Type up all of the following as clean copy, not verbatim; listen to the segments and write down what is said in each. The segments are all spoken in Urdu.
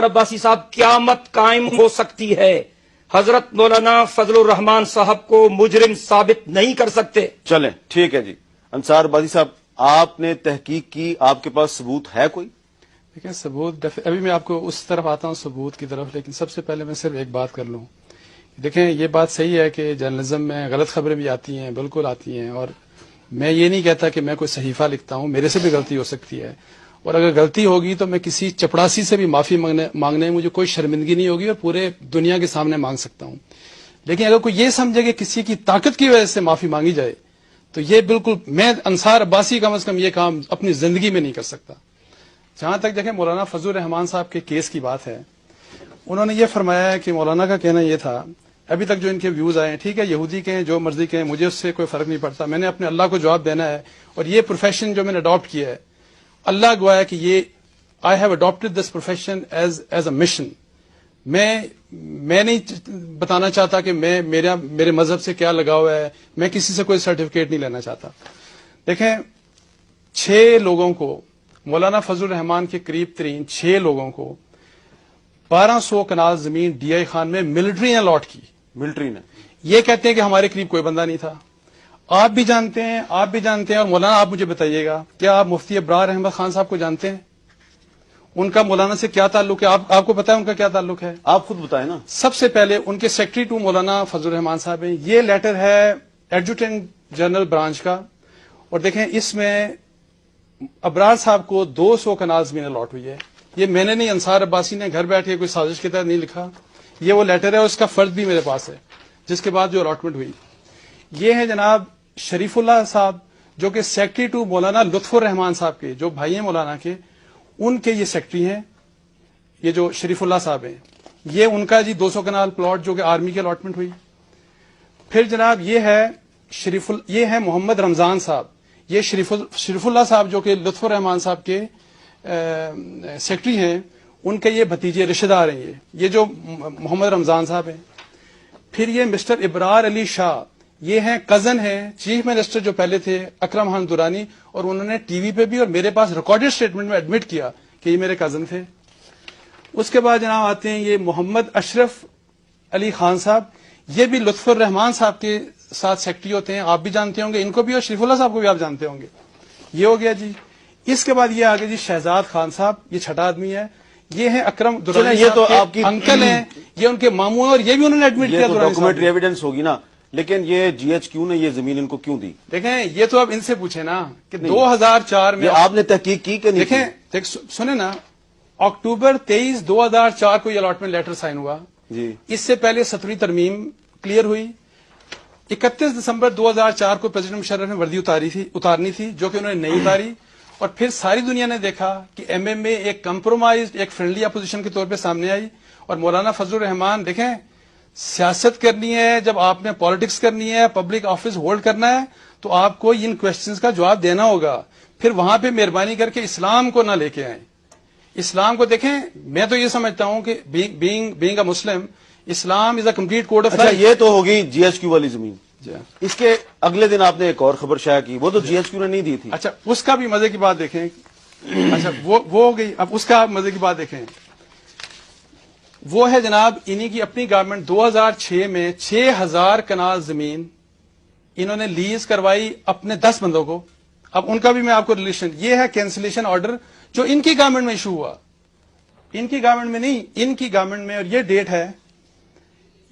عباسی صاحب قیامت قائم ہو سکتی ہے، حضرت مولانا فضل الرحمان صاحب کو مجرم ثابت نہیں کر سکتے۔ چلیں ٹھیک ہے جی، انصار عباسی صاحب آپ نے تحقیق کی، آپ کے پاس ثبوت ہے کوئی؟ دیکھیں ثبوت ابھی میں آپ کو اس طرف آتا ہوں ثبوت کی طرف، لیکن سب سے پہلے میں صرف ایک بات کر لوں۔ دیکھیں یہ بات صحیح ہے کہ جرنلزم میں غلط خبریں بھی آتی ہیں، بالکل آتی ہیں، اور میں یہ نہیں کہتا کہ میں کوئی صحیفہ لکھتا ہوں، میرے سے بھی غلطی ہو سکتی ہے، اور اگر غلطی ہوگی تو میں کسی چپڑاسی سے بھی معافی مانگنے میں مجھے کوئی شرمندگی نہیں ہوگی، اور پورے دنیا کے سامنے مانگ سکتا ہوں۔ لیکن اگر کوئی یہ سمجھے کہ کسی کی طاقت کی وجہ سے معافی مانگی جائے تو یہ بالکل، میں انصار عباسی کم از کم یہ کام اپنی زندگی میں نہیں کر سکتا۔ جہاں تک دیکھیں مولانا فضل الرحمان صاحب کے کیس کی بات ہے، انہوں نے یہ فرمایا ہے کہ مولانا کا کہنا یہ تھا، ابھی تک جو ان کے ویوز آئے ہیں، ٹھیک ہے یہودی کے ہیں، جو مرضی کے ہیں، مجھے اس سے کوئی فرق نہیں پڑتا، میں نے اپنے اللہ کو جواب دینا ہے، اور یہ پروفیشن جو میں نے اڈاپٹ کیا ہے، اللہ گواہ ہے کہ یہ I have adapted this profession as a mission. میں نہیں بتانا چاہتا کہ میرے مذہب سے کیا لگاؤ ہے، میں کسی سے کوئی سرٹیفکیٹ نہیں لینا چاہتا۔ دیکھیں 6 لوگوں کو، مولانا فضل الرحمان کے قریب ترین 6 لوگوں کو 1200 کنال زمین ڈی آئی خان میں ملٹری نے الاٹ کی۔ ملٹری نے یہ کہتے ہیں کہ ہمارے قریب کوئی بندہ نہیں تھا۔ آپ بھی جانتے ہیں اور مولانا آپ مجھے بتائیے گا، کیا آپ مفتی ابرار احمد خان صاحب کو جانتے ہیں؟ ان کا مولانا سے کیا تعلق ہے؟ آپ کو پتا ہے ان کا کیا تعلق ہے؟ آپ خود بتائیں نا۔ سب سے پہلے ان کے سیکرٹری ٹو مولانا فضل الرحمان صاحب ہیں۔ یہ لیٹر ہے ایڈجوٹنٹ جنرل برانچ کا، اور دیکھیں اس میں ابرار صاحب کو 200 کنال زمین الاٹ ہوئی ہے۔ یہ میں نے نہیں، انصار عباسی نے گھر بیٹھ کے کوئی سازش کے تحت نہیں لکھا، یہ وہ لیٹر ہے، اور اس کا فرد بھی میرے پاس ہے جس کے بعد جو الاٹمنٹ ہوئی۔ یہ ہے جناب شریف اللہ صاحب، جو کہ سیکرٹری ٹو مولانا لطف الرحمان صاحب کے، جو بھائی ہیں مولانا کے، ان کے یہ سیکرٹری ہیں، یہ جو شریف اللہ صاحب ہیں، یہ ان کا جی 200 کنال پلاٹ جو کہ آرمی کی الاٹمنٹ ہوئی۔ پھر جناب یہ ہے محمد رمضان صاحب، یہ شریف اللہ صاحب جو کہ لطف الرحمان صاحب کے سیکرٹری ہیں، ان کے یہ بھتیجے رشتہ دار ہیں، یہ جو محمد رمضان صاحب ہیں۔ پھر یہ مسٹر ابرار علی شاہ، یہ ہیں کزن ہیں چیف منسٹر جو پہلے تھے اکرم خان درانی، اور انہوں نے ٹی وی پہ بھی اور میرے پاس ریکارڈڈ سٹیٹمنٹ میں ایڈمٹ کیا کہ یہ میرے کزن تھے۔ اس کے بعد جناب آتے ہیں یہ محمد اشرف علی خان صاحب، یہ بھی لطف الرحمان صاحب کے ساتھ سیکرٹری ہوتے ہیں، آپ بھی جانتے ہوں گے ان کو بھی، اور شریف اللہ صاحب کو بھی آپ جانتے ہوں گے۔ یہ ہو گیا جی۔ اس کے بعد یہ آگے جی شہزاد خان صاحب، یہ چھٹا آدمی ہے، یہ ہیں اکرم درانی یہ تو صاحب آپ کے کی انکل ہیں، یہ ان کے ماموں ہیں، اور یہ بھی انہوں نے ایڈمٹ کیا یہ تو درانی صاحب ڈاکومنٹری نے۔ ایویڈنس ہوگی نا، لیکن یہ جی ایچ کیو نے یہ زمین ان کو کیوں دی؟ دیکھیں یہ تو اب ان سے پوچھیں نا کہ 2004 میں آپ نے تحقیق کی کہ نہیں؟ دیکھیں سنیں نا، اکتوبر 23 2004 کو یہ الاٹمنٹ لیٹر سائن ہوا جی، اس سے پہلے 17ویں ترمیم کلیئر ہوئی۔ 31 دسمبر 2004 کو پریزیڈنٹ مشرف نے وردی اتارنی تھی، جو کہ انہوں نے نہیں اتاری، اور پھر ساری دنیا نے دیکھا کہ ایم ایم اے ایک کمپرومائزڈ، ایک فرینڈلی اپوزیشن کے طور پہ سامنے آئی، اور مولانا فضل الرحمان، دیکھیں سیاست کرنی ہے، جب آپ نے پالیٹکس کرنی ہے، پبلک آفس ہولڈ کرنا ہے، تو آپ کو ان کوشچنز کا جواب دینا ہوگا۔ پھر وہاں پہ مہربانی کر کے اسلام کو نہ لے کے آئیں۔ اسلام کو دیکھیں، میں تو یہ سمجھتا ہوں کہ being a Muslim, Islam is a complete code of life. یہ تو ہوگی جی ایچ کیو والی زمین۔ جی اس کے اگلے دن آپ نے ایک اور خبر شائع کی، وہ تو جی ایچ کیو نے نہیں دی تھی۔ اچھا اس کا بھی مزے کی بات دیکھیں، اچھا وہ ہو گئی، اب اس کا مزے کی بات دیکھیں، وہ ہے جناب انہی کی اپنی گورنمنٹ 2006 میں 6000 کنال زمین انہوں نے لیز کروائی اپنے 10 بندوں کو۔ اب ان کا بھی میں آپ کو ریلیشن، یہ ہے کینسلیشن آرڈر جو ان کی گورنمنٹ میں ایشو ہوا، ان کی گورنمنٹ میں نہیں، ان کی گورنمنٹ میں، اور یہ ڈیٹ ہے،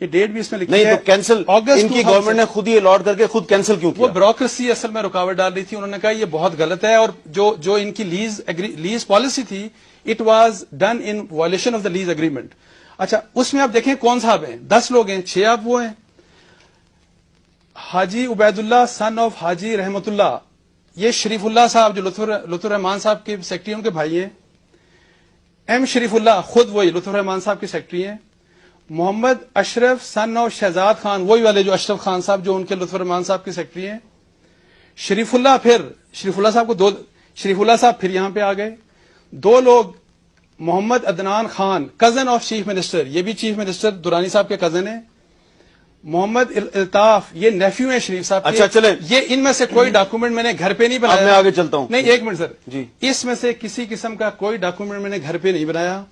یہ ڈیٹ بھی اس میں لکھی ہے۔ نہیں تو کینسل اگست ان کی گورنمنٹ نے خود ہی الاٹ کر کے خود کینسل کیوں کیا؟ وہ بیوروکریسی اصل میں رکاوٹ ڈال رہی تھی، انہوں نے کہا یہ بہت غلط ہے، اور جو ان کی لیز پالیسی تھی، it was done in violation of the lease agreement. اچھا اس میں آپ دیکھیں کون صاحب ہیں، 10 لوگ ہیں، 6 آپ وہ ہیں، حاجی عبید اللہ سن آف حاجی رحمت اللہ، یہ شریف اللہ صاحب جو لطف الرحمان صاحب کے سیکرٹری ان کے بھائی ہیں، ایم شریف اللہ خود وہی لطف الرحمان صاحب کے سیکرٹری ہیں، محمد اشرف سن آف شہزاد خان، وہی والے جو اشرف خان صاحب جو ان کے لطف الرحمان صاحب کے سیکرٹری ہیں، شریف اللہ صاحب کو شریف اللہ صاحب پھر یہاں پہ آ گئے، 2 لوگ Muhammad Adnan Khan cousin of chief minister, یہ بھی چیف منسٹر درانی صاحب کے کزن ہیں، محمد الطاف یہ نیفیو ہیں شریف صاحب کے۔ اچھا چلیں، یہ ان میں سے کوئی ڈاکومنٹ میں نے گھر پہ نہیں بنایا، اب میں آگے چلتا ہوں۔ نہیں ایک منٹ سر، جی، اس میں سے کسی قسم کا کوئی ڈاکومنٹ میں نے گھر پہ نہیں بنایا،